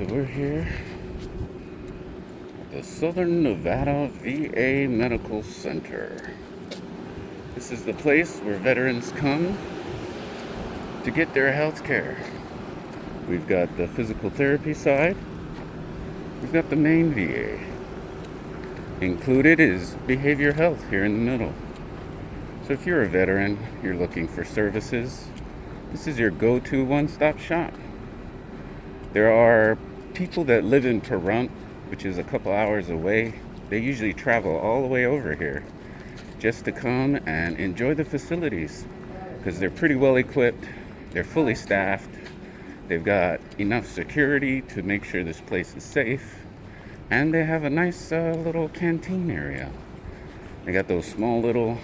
So we're here at the Southern Nevada VA Medical Center. This is the place where veterans come to get their health care. We've got the physical therapy side. We've got the main VA. Included is behavior health here in the middle. So if you're a veteran, you're looking for services, this is your go-to one-stop shop. There are people that live in Pahrump, which is a couple hours away. They usually travel all the way over here just to come and enjoy the facilities because they're pretty well equipped, they're fully staffed, they've got enough security to make sure this place is safe, and they have a nice little canteen area. They got those small little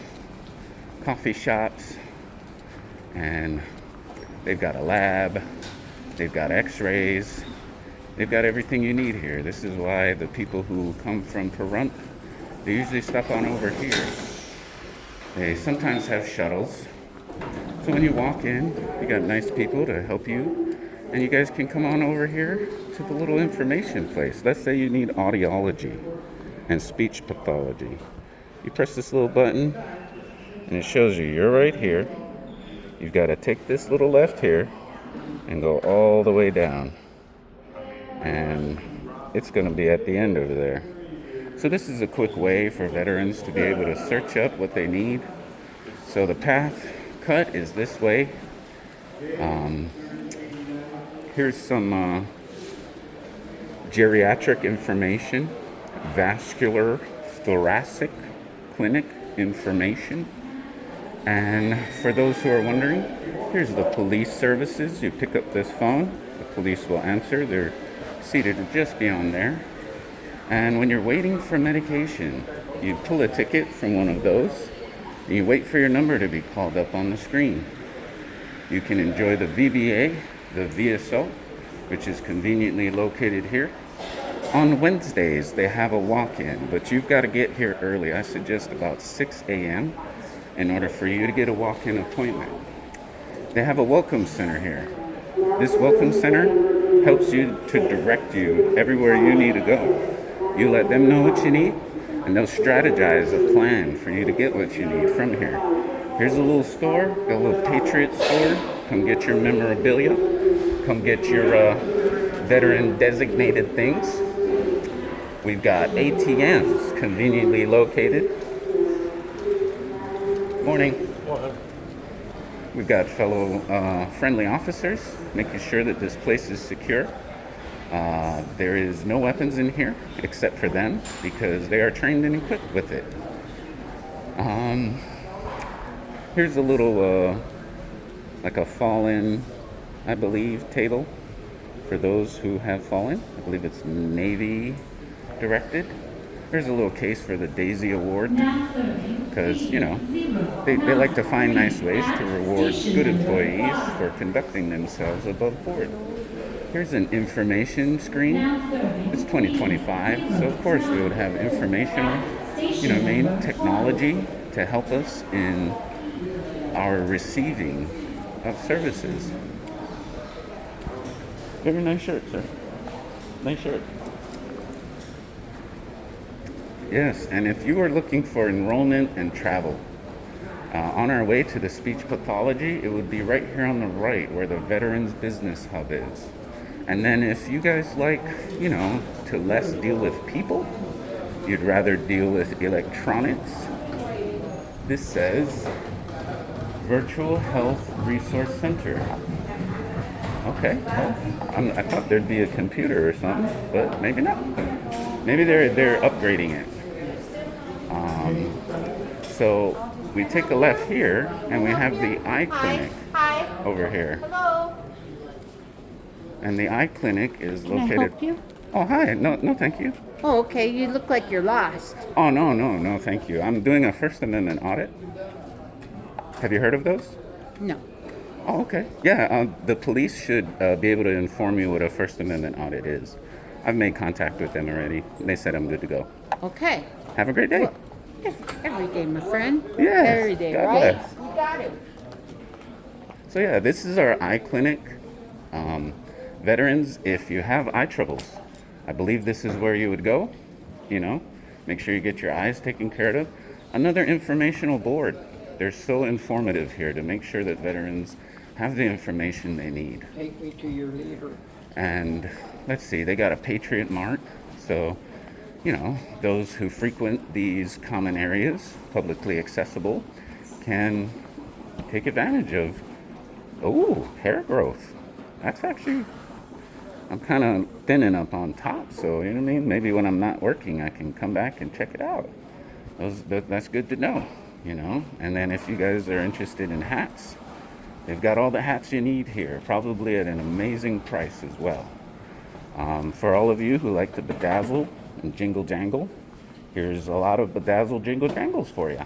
coffee shops, and they've got a lab, they've got x-rays, they've got everything you need here. This is why the people who come from Pahrump, they usually stop on over here. They sometimes have shuttles. So when you walk in, you got nice people to help you, and you guys can come on over here to the little information place. Let's say you need audiology and speech pathology. You press this little button, and it shows you you're right here. You've got to take this little left here and go all the way down, and it's going to be at the end over there. So this is a quick way for veterans to be able to search up what they need. So the path cut is this way. Here's some geriatric information, vascular thoracic clinic information. And for those who are wondering, here's the police services. You pick up this phone, the police will answer. They're seated just beyond there. And when you're waiting for medication, you pull a ticket from one of those, and you wait for your number to be called up on the screen. You can enjoy the VBA, the VSO, which is conveniently located here. On Wednesdays, they have a walk-in, but you've got to get here early. I suggest about 6 a.m. in order for you to get a walk-in appointment. They have a welcome center here. This welcome center helps you to direct you everywhere you need to go. You let them know what you need, and they'll strategize a plan for you to get what you need from here. Here's a little store, a little Patriot store. Come get your memorabilia. Come get your veteran designated things. We've got ATMs conveniently located. Morning. We've got fellow friendly officers making sure that this place is secure. There is no weapons in here except for them because they are trained and equipped with it. Here's a little like a fall-in, I believe, table for those who have fallen. I believe it's Navy directed. There's a little case for the Daisy Award because, you know, they like to find nice ways to reward good employees for conducting themselves above board. Here's an information screen. It's 2025, so of course we would have informational, main technology to help us in our receiving of services. Very nice shirt, sir. Nice shirt. Yes, and if you are looking for enrollment and travel, on our way to the speech pathology, it would be right here on the right where the Veterans Business Hub is. And then if you guys like, to less deal with people, you'd rather deal with electronics, this says Virtual Health Resource Center. Okay, well, I thought there'd be a computer or something, but maybe not. Maybe they're upgrading it. So we take a left here, and we have the eye clinic over here. Hello. And the eye clinic is located. Can I help you? Oh, hi. No, thank you. Oh, okay. You look like you're lost. Oh, no, thank you. I'm doing a First Amendment audit. Have you heard of those? No. Oh, okay. Yeah, the police should be able to inform you what a First Amendment audit is. I've made contact with them already. They said I'm good to go. Okay. Have a great day. Well, every day, my friend. Yes. Every day, God right? bless. You got it. So yeah, this is our eye clinic. Veterans, if you have eye troubles, I believe this is where you would go. You know, make sure you get your eyes taken care of. Another informational board. They're so informative here to make sure that veterans have the information they need. Take me to your leader. And let's see, they got a Patriot Mart. So, you know, those who frequent these common areas, publicly accessible, can take advantage of, oh, hair growth. That's actually, I'm kind of thinning up on top. So, you know what I mean? Maybe when I'm not working, I can come back and check it out. That's good to know, you know? And then if you guys are interested in hats, they've got all the hats you need here, probably at an amazing price as well. For all of you who like to bedazzle and jingle jangle, here's a lot of bedazzle jingle jangles for you.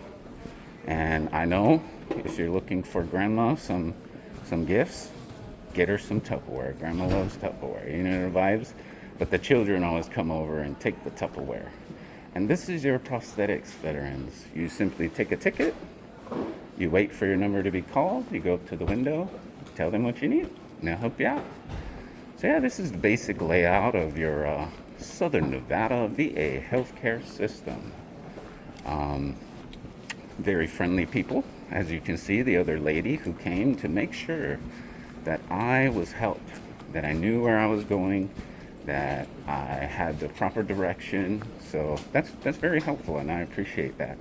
And I know if you're looking for grandma some gifts, get her some Tupperware. Grandma loves Tupperware, you know her vibes. But the children always come over and take the Tupperware. And this is your prosthetics, veterans. You simply take a ticket, you wait for your number to be called, you go up to the window, tell them what you need, and they'll help you out. So yeah, this is the basic layout of your Southern Nevada VA healthcare system. Very friendly people. As you can see, the other lady who came to make sure that I was helped, that I knew where I was going, that I had the proper direction. So that's very helpful, and I appreciate that.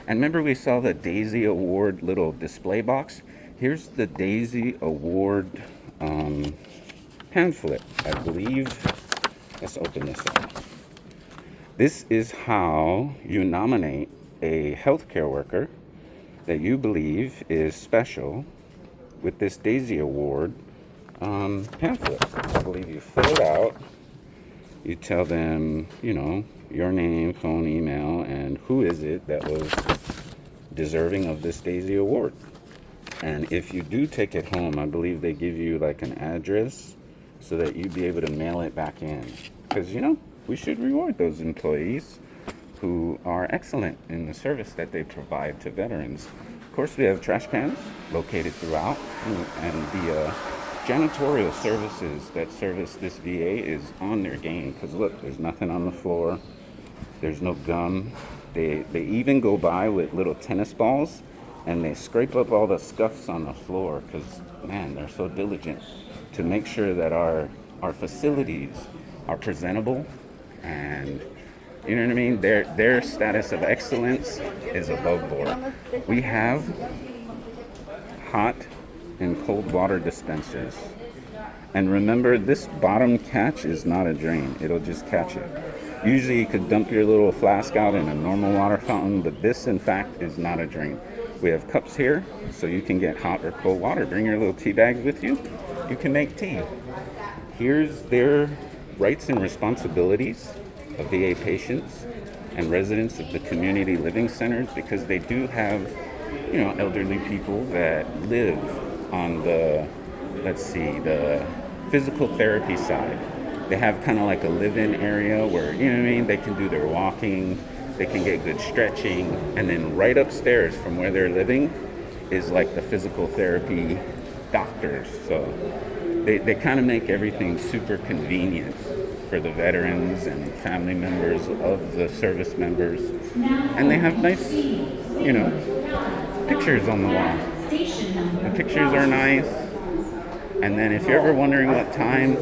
And remember, we saw the Daisy Award little display box. Here's the Daisy Award pamphlet, I believe. Let's open this up. This is how you nominate a healthcare worker that you believe is special with this Daisy Award pamphlet. I believe you fill it out. You tell them, you know, your name, phone, email, and who is it that was deserving of this Daisy Award. And if you do take it home, I believe they give you like an address so that you'd be able to mail it back in. Because, you know, we should reward those employees who are excellent in the service that they provide to veterans. Of course, we have trash cans located throughout, and the janitorial services that service this VA is on their game. Because look, there's nothing on the floor. There's no gum. They even go by with little tennis balls and they scrape up all the scuffs on the floor because, man, they're so diligent to make sure that our facilities are presentable, and you know what I mean? Their status of excellence is above board. We have hot and cold water dispensers. And remember, this bottom catch is not a drain. It'll just catch it. Usually you could dump your little flask out in a normal water fountain, but this, in fact, is not a drain. We have cups here, so you can get hot or cold water. Bring your little tea bags with you. You can make tea. Here's their rights and responsibilities of VA patients and residents of the community living centers, because they do have, you know, elderly people that live on the, let's see, the physical therapy side. They have kind of like a live-in area where, you know what I mean, they can do their walking, they can get good stretching, and then right upstairs from where they're living is like the physical therapy doctors. So they kind of make everything super convenient for the veterans and family members of the service members. And they have nice, you know, pictures on the wall. The pictures are nice. And then if you're ever wondering what time,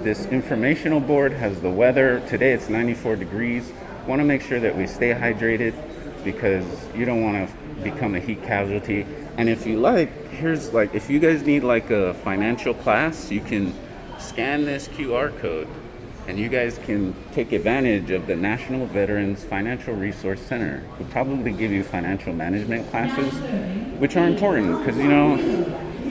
this informational board has the weather. Today it's 94 degrees. Want to make sure that we stay hydrated because you don't want to become a heat casualty. And if you like, here's like, if you guys need like a financial class, you can scan this QR code and you guys can take advantage of the National Veterans Financial Resource Center, who probably give you financial management classes, which are important because, you know,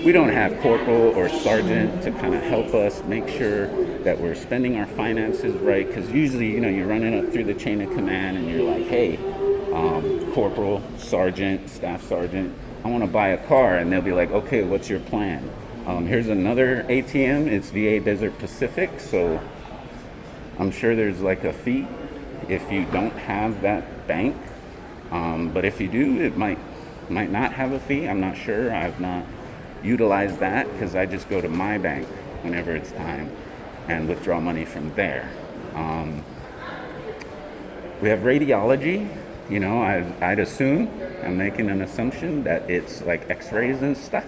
we don't have corporal or sergeant to kind of help us make sure that we're spending our finances right. Because usually, you know, you're running up through the chain of command and you're like, hey, corporal, sergeant, staff sergeant, I want to buy a car. And they'll be like, okay, what's your plan? Here's another ATM. It's VA Desert Pacific. So I'm sure there's like a fee if you don't have that bank. But if you do, it might not have a fee. I'm not sure. I've not utilize that because I just go to my bank whenever it's time and withdraw money from there. We have radiology. I'd assume, I'm making an assumption that it's like x-rays and stuff.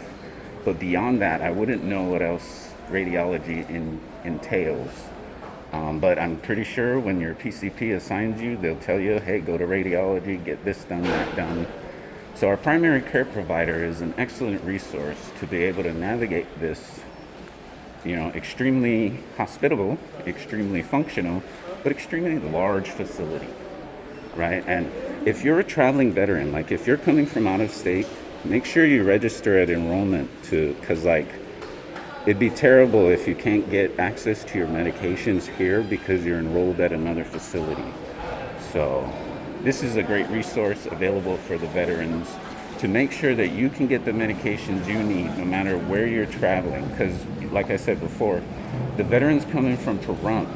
But beyond that, I wouldn't know what else radiology entails. But I'm pretty sure when your PCP assigns you, they'll tell you, hey, go to radiology, get this done, that done. So our primary care provider is an excellent resource to be able to navigate this, extremely hospitable, extremely functional, but extremely large facility, right? And if you're a traveling veteran, like if you're coming from out of state, make sure you register at enrollment because it'd be terrible if you can't get access to your medications here because you're enrolled at another facility. So this is a great resource available for the veterans to make sure that you can get the medications you need no matter where you're traveling. Because like I said before, the veterans coming from Toronto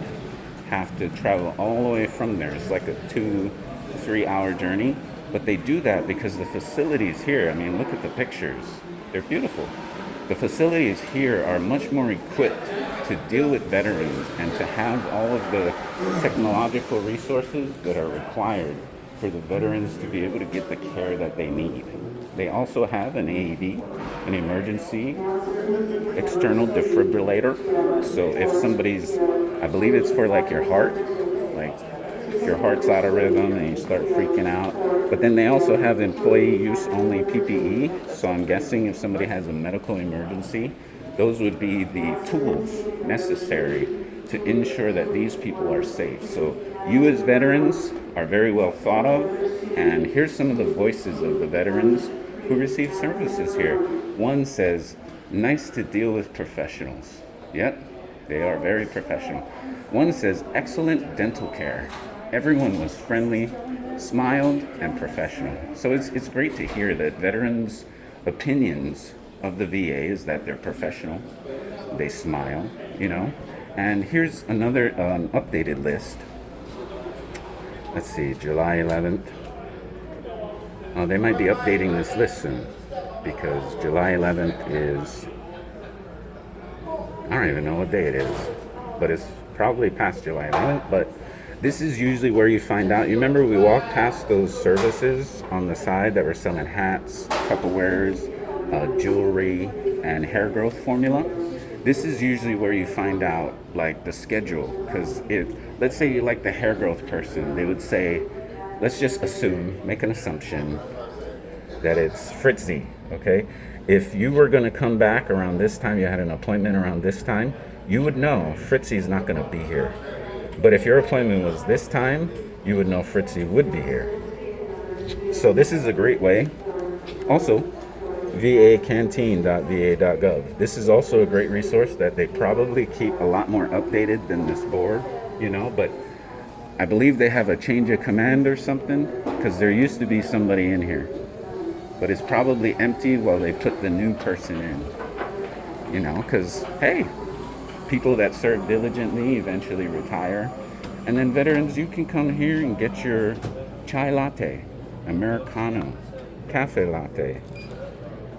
have to travel all the way from there. It's like a 2-3 hour journey. But they do that because the facilities here, I mean, look at the pictures. They're beautiful. The facilities here are much more equipped to deal with veterans and to have all of the technological resources that are required for the veterans to be able to get the care that they need. They also have an AED, an emergency external defibrillator. So if somebody's, I believe it's for like your heart, like if your heart's out of rhythm and you start freaking out. But then they also have employee use only PPE. So I'm guessing if somebody has a medical emergency, those would be the tools necessary to ensure that these people are safe. So you as veterans are very well thought of. And here's some of the voices of the veterans who receive services here. One says, nice to deal with professionals. Yep, they are very professional. One says, excellent dental care. Everyone was friendly, smiled, and professional. So it's great to hear that veterans' opinions of the VA is that they're professional, they smile, And here's another updated list. Let's see, July 11th. Oh, they might be updating this list soon because July 11th is, I don't even know what day it is, but it's probably past July 11th. But this is usually where you find out. You remember we walked past those services on the side that were selling hats, Tupperwares, jewelry, and hair growth formula? This is usually where you find out like the schedule, because let's say you like the hair growth person, they would say, let's just make an assumption that it's Fritzy, okay? If you were going to come back around this time, you had an appointment around this time, you would know Fritzy's not going to be here. But if your appointment was this time, you would know Fritzy would be here. So this is a great way. Also, vacanteen.va.gov. This is also a great resource that they probably keep a lot more updated than this board, but I believe they have a change of command or something, because there used to be somebody in here. But it's probably empty while they put the new person in, because, hey, people that serve diligently eventually retire. And then veterans, you can come here and get your chai latte, Americano, cafe latte.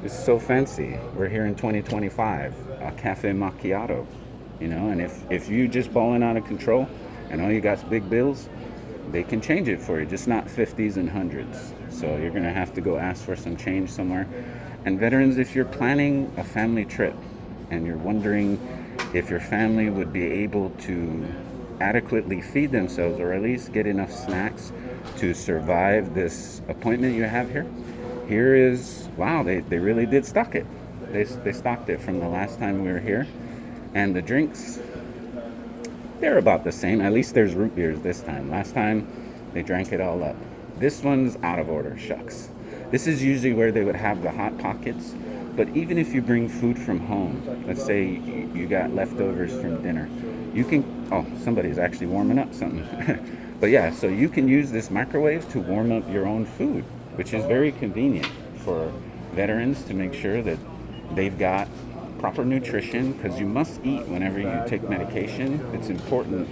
It's so fancy. We're here in 2025, a cafe macchiato, and if you just balling out of control and all you got's big bills, they can change it for you, just not 50s and 100s. So you're going to have to go ask for some change somewhere. And veterans, if you're planning a family trip and you're wondering if your family would be able to adequately feed themselves or at least get enough snacks to survive this appointment you have here, here is, wow, they really did stock it. They stocked it from the last time we were here. And the drinks, they're about the same. At least there's root beers this time. Last time, they drank it all up. This one's out of order, shucks. This is usually where they would have the Hot Pockets. But even if you bring food from home, let's say you got leftovers from dinner, you can, somebody's actually warming up something. But yeah, so you can use this microwave to warm up your own food, which is very convenient for veterans to make sure that they've got proper nutrition, because you must eat whenever you take medication. It's important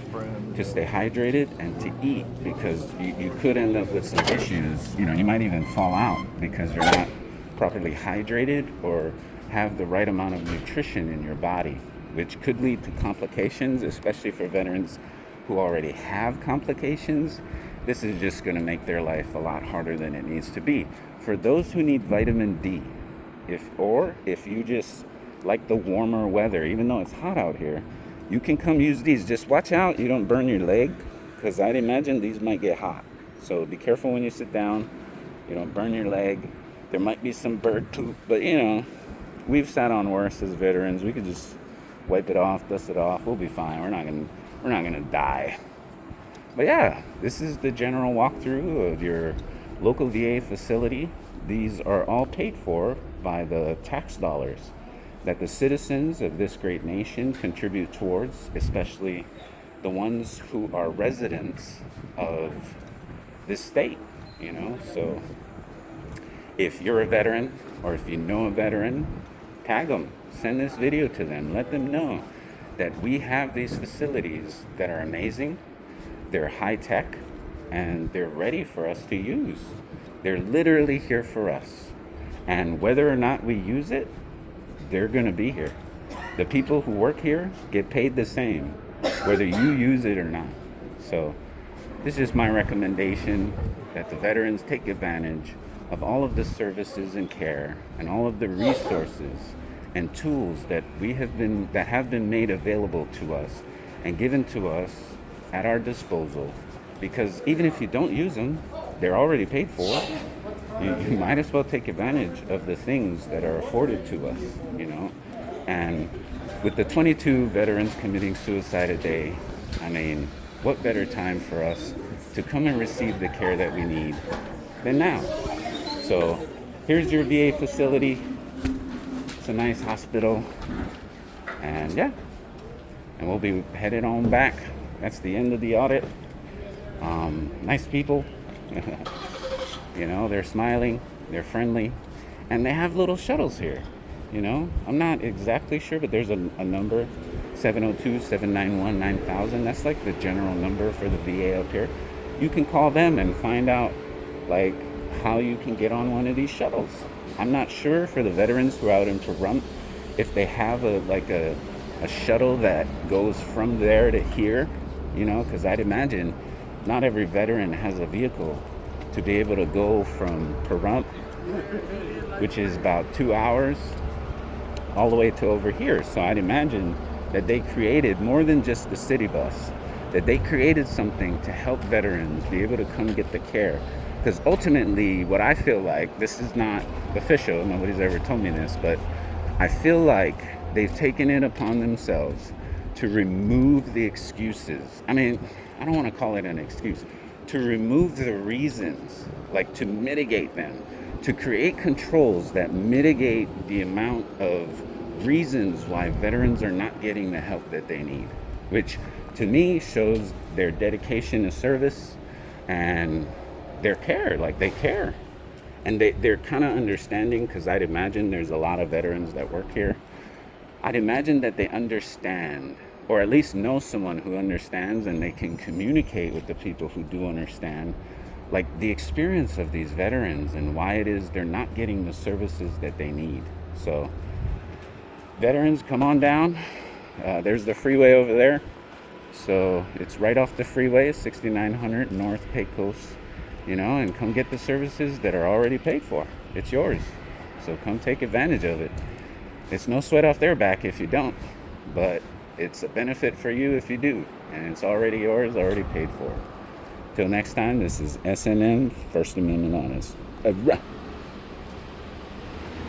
to stay hydrated and to eat, because you could end up with some issues. You might even fall out because you're not properly hydrated or have the right amount of nutrition in your body. which could lead to complications, especially for veterans who already have complications. This is just going to make their life a lot harder than it needs to be. For those who need vitamin D, if you just like the warmer weather, even though it's hot out here, you can come use these. Just watch out you don't burn your leg, because I'd imagine these might get hot. So be careful when you sit down, you don't burn your leg. There might be some bird poop, but we've sat on worse as veterans. We could just wipe it off, dust it off. We'll be fine. We're not gonna die. But yeah, this is the general walkthrough of your local VA facility. These are all paid for by the tax dollars that the citizens of this great nation contribute towards, especially the ones who are residents of this state, So if you're a veteran, or if you know a veteran, tag them, send this video to them, let them know that we have these facilities that are amazing, they're high tech, and they're ready for us to use. They're literally here for us. And whether or not we use it, they're going to be here. The people who work here get paid the same, whether you use it or not. So this is my recommendation, that the veterans take advantage of all of the services and care and all of the resources and tools that have been made available to us and given to us at our disposal. Because even if you don't use them, they're already paid for. You might as well take advantage of the things that are afforded to us, And with the 22 veterans committing suicide a day, I mean, what better time for us to come and receive the care that we need than now? So here's your VA facility. It's a nice hospital. And yeah, and we'll be headed on back. That's the end of the audit. Nice people. They're smiling, they're friendly, and they have little shuttles here. I'm not exactly sure, but there's a number, 702-791-9000. That's like the general number for the VA up here. You can call them and find out how you can get on one of these shuttles. I'm not sure for the veterans who are out in Pahrump if they have a shuttle that goes from there to here, because I'd imagine not every veteran has a vehicle to be able to go from Pahrump, which is about 2 hours, all the way to over here. So I'd imagine that they created more than just the city bus, that they created something to help veterans be able to come get the care. Because ultimately, what I feel like, this is not official, nobody's ever told me this, but I feel like they've taken it upon themselves to remove the excuses. I mean, I don't want to call it an excuse. To remove the reasons, to mitigate them, to create controls that mitigate the amount of reasons why veterans are not getting the help that they need, which to me shows their dedication to service and their care, they care. And they're kind of understanding, because I'd imagine there's a lot of veterans that work here. I'd imagine that they understand, or at least know someone who understands, and they can communicate with the people who do understand, the experience of these veterans and why it is they're not getting the services that they need. So veterans, come on down. There's the freeway over there. So it's right off the freeway, 6900 North Pecos, and come get the services that are already paid for. It's yours. So come take advantage of it. It's no sweat off their back if you don't, but it's a benefit for you if you do, and it's already yours, already paid for. Till next time, this is SNM, First Amendment Honest.